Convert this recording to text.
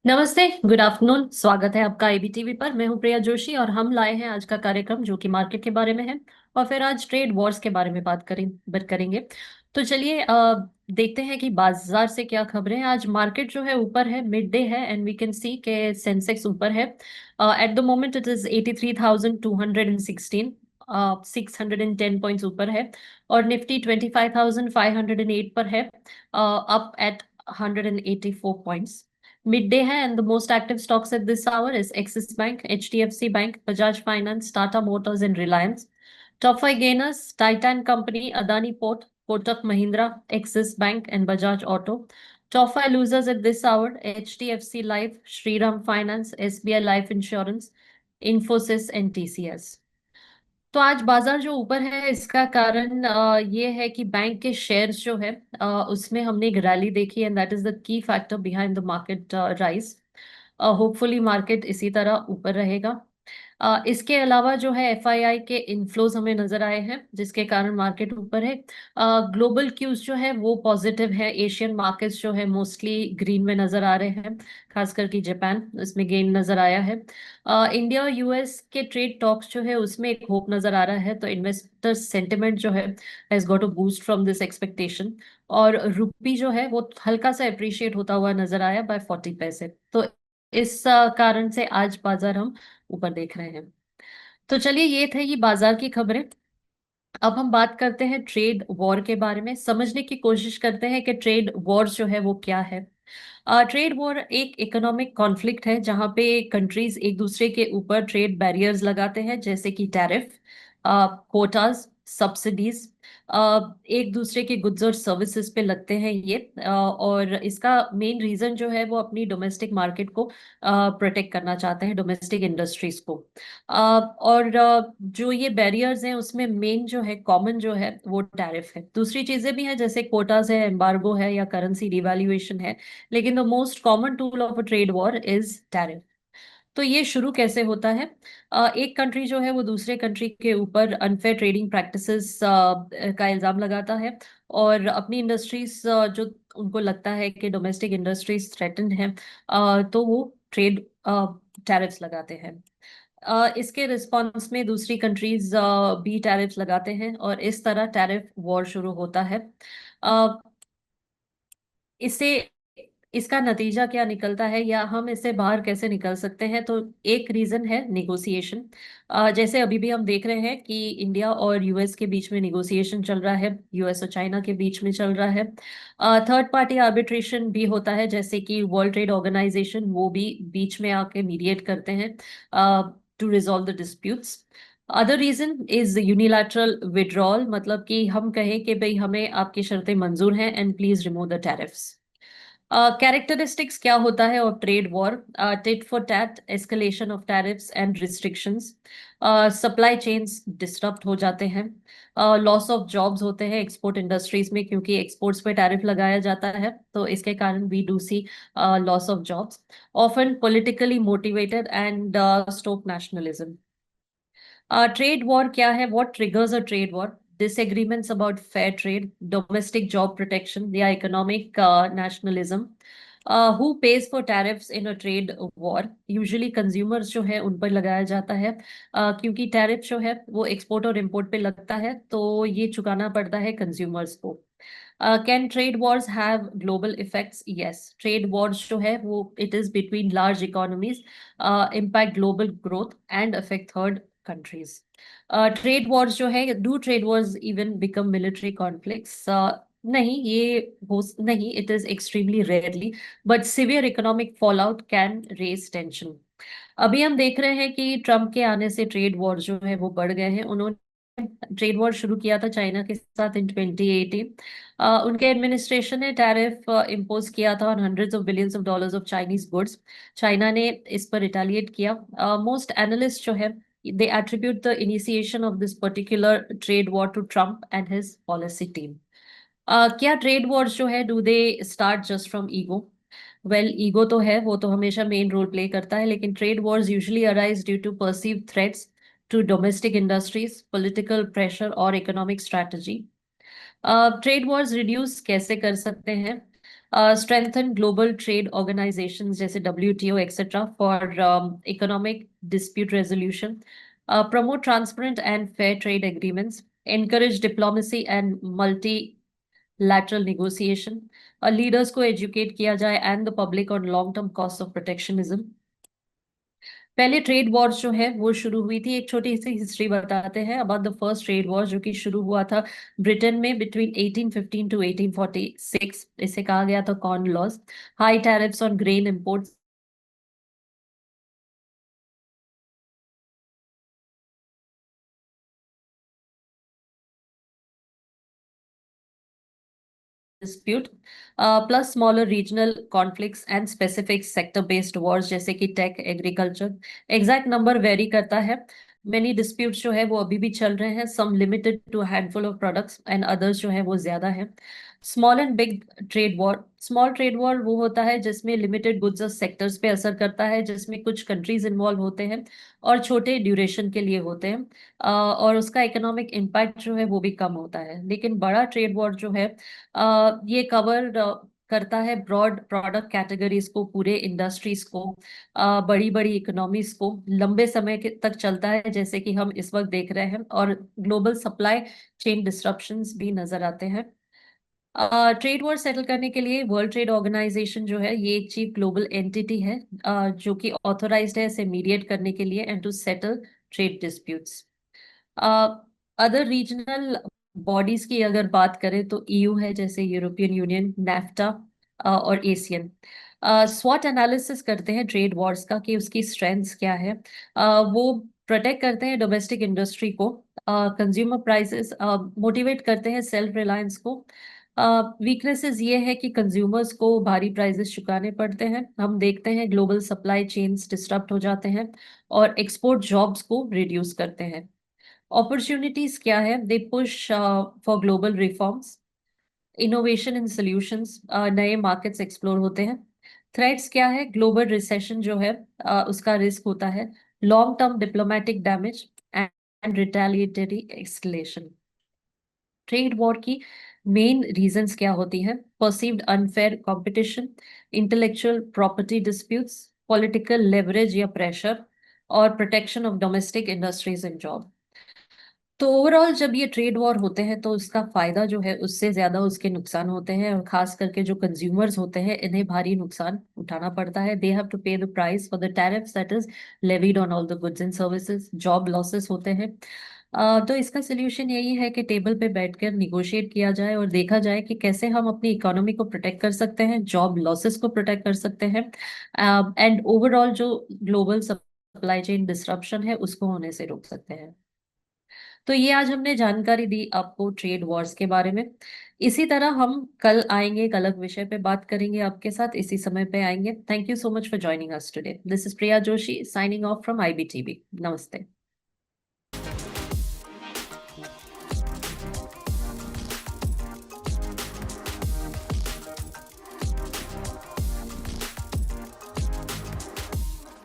नमस्ते, good afternoon. स्वागत है आपका आईबीटीवी पर। मैं हूं प्रिया जोशी और हम लाए हैं आज का कार्यक्रम जो कि मार्केट के बारे में है और फिर आज ट्रेड वॉर्स के बारे में बात करेंगे। तो चलिए देखते हैं कि बाजार से क्या खबरें हैं। आज मार्केट जो है ऊपर है, मिड डे है एंड वी कैन सी के सेंसेक्स ऊपर है। At the moment it is 83,216, 610 points ऊपर है। और निफ्टी 25,508 पर है, up at 184 points. Midday hai, and the most active stocks at this hour is Axis Bank, HDFC Bank, Bajaj Finance, Tata Motors, and Reliance. Top five gainers: Titan Company, Adani Port, Kotak Mahindra, Axis Bank, and Bajaj Auto. Top five losers at this hour: HDFC Life, Shriram Finance, SBI Life Insurance, Infosys, and TCS. तो आज बाजार जो ऊपर है इसका कारण ये है कि बैंक के शेयर्स जो है उसमें हमने एक रैली देखी and that is the key factor behind the market rise. Hopefully market इसी तरह ऊपर रहेगा। इसके अलावा जो है एफआईआई के इनफ्लोज हमें नजर आए हैं जिसके कारण मार्केट ऊपर है। ग्लोबल क्यूज जो है वो पॉजिटिव है। एशियन मार्केट्स जो है मोस्टली ग्रीन में नजर आ रहे हैं, खासकर कि जापान, इसमें गेन नजर आया है। इंडिया और यूएस के ट्रेड टॉक्स जो है उसमें एक होप नजर आ रहा है, तो इन्वेस्टर सेंटिमेंट जो है has got a boost from this expectation. और रुपी जो है वो हल्का सा अप्रिशिएट होता हुआ नजर आया बाय 40 पैसे। तो इस कारण से आज बाजार हम ऊपर देख रहे हैं। तो चलिए, ये थे ये बाजार की खबरें। अब हम बात करते हैं ट्रेड वॉर के बारे में, समझने की कोशिश करते हैं कि ट्रेड वॉर जो है वो क्या है। ट्रेड वॉर एक इकोनॉमिक कॉन्फ्लिक्ट है जहां पे कंट्रीज एक दूसरे के ऊपर ट्रेड बैरियर्स लगाते हैं, जैसे कि टैरिफ, कोटास, सब्सिडीज। एक दूसरे के गुड्स और सर्विसेज पे लगते हैं ये। और इसका मेन रीजन जो है वो अपनी डोमेस्टिक मार्केट को प्रोटेक्ट करना चाहते हैं, डोमेस्टिक इंडस्ट्रीज को। और जो ये बैरियर्स हैं उसमें मेन जो है, कॉमन जो है, वो टैरिफ है। दूसरी चीजें भी हैं जैसे कोटास है, एम्बार्गो है या करेंसी डिवैल्यूएशन है, लेकिन the most common tool of a trade war is tariff. तो ये शुरू कैसे होता है? एक कंट्री जो है वो दूसरे कंट्री के ऊपर अनफेयर ट्रेडिंग प्रैक्टिसेस का इल्जाम लगाता है और अपनी इंडस्ट्रीज जो उनको लगता है कि डोमेस्टिक इंडस्ट्रीज थ्रेटन्ड हैं, तो वो ट्रेड टैरिफ्स लगाते हैं। इसके रिस्पॉन्स में दूसरी कंट्रीज भी टैरिफ्स लगाते हैं और इस तरह टैरिफ वॉर शुरू होता है। अ, इससे इसका नतीजा क्या निकलता है या हम इससे बाहर कैसे निकल सकते हैं? तो एक रीजन है निगोसिएशन। जैसे अभी भी हम देख रहे हैं कि इंडिया और यूएस के बीच में निगोसिएशन चल रहा है, यूएस और चाइना के बीच में चल रहा है। थर्ड पार्टी आर्बिट्रेशन भी होता है, जैसे कि वर्ल्ड ट्रेड ऑर्गेनाइजेशन, वो भी बीच में आके मीडिएट करते हैं to resolve the disputes. Other reason is unilateral withdrawal, मतलब कि हम कहें कि भाई हमें आपकी शर्तें मंजूर हैं and please remove the tariffs. Characteristics क्या होता है of trade war? Tit for tat, escalation of tariffs and restrictions, supply chains disturb हो जाते हैं, लॉस ऑफ जॉब्स होते हैं एक्सपोर्ट इंडस्ट्रीज में, क्योंकि एक्सपोर्ट्स पे टैरिफ लगाया जाता है तो इसके कारण we do see loss of jobs. Often politically motivated and stoke nationalism. Trade war क्या है? What triggers a trade war? Disagreements about fair trade, domestic job protection, या economic nationalism. Who pays for tariffs in a trade war? Usually consumers जो है उन पर लगाया जाता है, क्योंकि टैरिफ जो है वो एक्सपोर्ट और इम्पोर्ट पे लगता है तो ये चुकाना पड़ता है कंज्यूमर्स को। Can trade wars have global effects? Yes, trade wars जो है वो it is between large economies, impact global growth and affect third countries. Trade wars जो है, do trade wars even become military conflicts? नहीं, ये हो नहीं, it is extremely rarely, but severe economic fallout can raise tension. अभी हम देख रहे हैं कि ट्रम्प के आने से ट्रेड वॉर जो है वो बढ़ गए हैं। उन्होंने ट्रेड वॉर शुरू किया था चाइना के साथ इन 2018। उनके एडमिनिस्ट्रेशन ने टैरिफ इम्पोज किया था on hundreds of billions of dollars of Chinese goods. China ने इस पर रिटेलिएट किया। मोस्ट एनालिस्ट जो है they attribute the initiation of this particular trade war to Trump and his policy team. क्या ट्रेड वॉर्स जो है do they start just from ego? Well, ego तो है, वो तो हमेशा मेन रोल प्ले करता है, लेकिन trade wars usually arise due to perceived threats to domestic industries, political pressure और economic strategy. Trade wars reduce कैसे कर सकते हैं? स्ट्रेंथन ग्लोबल ट्रेड ऑर्गेनाइजेशंस जैसे WTO etcetera for economic dispute resolution, promote transparent and fair trade agreements, encourage diplomacy and multilateral negotiation, leaders को educate किया जाए and the public on long term costs of protectionism। पहले trade war जो है वो शुरू हुई थी, एक छोटी सी हिस्ट्री बताते हैं about the first trade war जो कि शुरू हुआ था ब्रिटेन में बिटवीन 1815 टू 1846। इसे कहा गया था corn laws. High tariffs on grain imports dispute, plus smaller regional conflicts and specific sector based wars जैसे कि tech agriculture. Exact number vary करता है। मेनी डिस्प्यूट्स जो है वो अभी भी चल रहे हैं, some limited to handful of products and others जो है वो ज्यादा है। Small and big trade war, small trade war वो होता है जिसमें लिमिटेड गुड्स और सेक्टर्स पे असर करता है, जिसमें कुछ कंट्रीज इन्वॉल्व होते हैं और छोटे ड्यूरेशन के लिए होते हैं, और उसका इकोनॉमिक इम्पैक्ट जो है वो भी कम होता है। लेकिन बड़ा ट्रेड वॉर जो है ये कवर करता है ब्रॉड प्रोडक्ट कैटेगरीज को, पूरे इंडस्ट्रीज को, बड़ी बड़ी इकोनॉमीज को, लंबे समय तक चलता है जैसे कि हम इस वक्त देख रहे हैं, और ग्लोबल सप्लाई चेन डिस्ट्रप्शंस भी नजर आते हैं। ट्रेड वॉर सेटल करने के लिए वर्ल्ड ट्रेड ऑर्गेनाइजेशन जो है ये एक चीफ ग्लोबल एंटिटी है, जो कि ऑथोराइज्ड है इसे मीडिएट करने के लिए and to settle trade disputes. Other regional bodies की अगर बात करें तो EU है, जैसे यूरोपियन यूनियन, नेफ्टा और एशियन। स्वॉट एनालिसिस करते हैं ट्रेड वॉर्स का कि उसकी स्ट्रेंथ्स क्या है। वो प्रोटेक्ट करते हैं डोमेस्टिक इंडस्ट्री को, कंज्यूमर प्राइसेस मोटिवेट करते हैं सेल्फ रिलायंस को। वीकनेसेस ये है कि कंज्यूमर्स को भारी प्राइसेस चुकाने पड़ते हैं, हम देखते हैं ग्लोबल सप्लाई चेन्स डिस्टर्ब हो जाते हैं, और एक्सपोर्ट जॉब्स को रिड्यूस करते हैं। अपॉर्चुनिटीज क्या है, they push for global reforms, innovation in solutions, नए मार्केट्स एक्सप्लोर होते हैं। थ्रेट्स क्या है, ग्लोबल रिसेशन जो है उसका रिस्क होता है, long term diplomatic damage and retaliatory escalation. Trade war की मेन रीजंस क्या होती हैं, perceived unfair competition, intellectual property disputes, political leverage या प्रेशर, और protection of domestic industries and job. तो ओवरऑल जब ये ट्रेड वॉर होते हैं तो उसका फायदा जो है उससे ज्यादा उसके नुकसान होते हैं, और खास करके जो कंज्यूमर्स होते हैं इन्हें भारी नुकसान उठाना पड़ता है। दे हैव टू पे the price for the tariffs that is levied on all the goods and services, job losses होते हैं। तो इसका सोल्यूशन यही है कि टेबल पे बैठकर निगोशिएट किया जाए और देखा जाए कि कैसे हम अपनी इकोनॉमी को प्रोटेक्ट कर सकते हैं, जॉब लॉसेस को प्रोटेक्ट कर सकते हैं, एंड ओवरऑल जो ग्लोबल सप्लाई चेन डिस्ट्रप्शन है उसको होने से रोक सकते हैं। तो ये आज हमने जानकारी दी आपको ट्रेड वॉर्स के बारे में। इसी तरह हम कल आएंगे, एक अलग विषय पे बात करेंगे आपके साथ, इसी समय पे आएंगे। Thank you so much for joining us today. This is Priya Joshi signing off from IBTV। नमस्ते।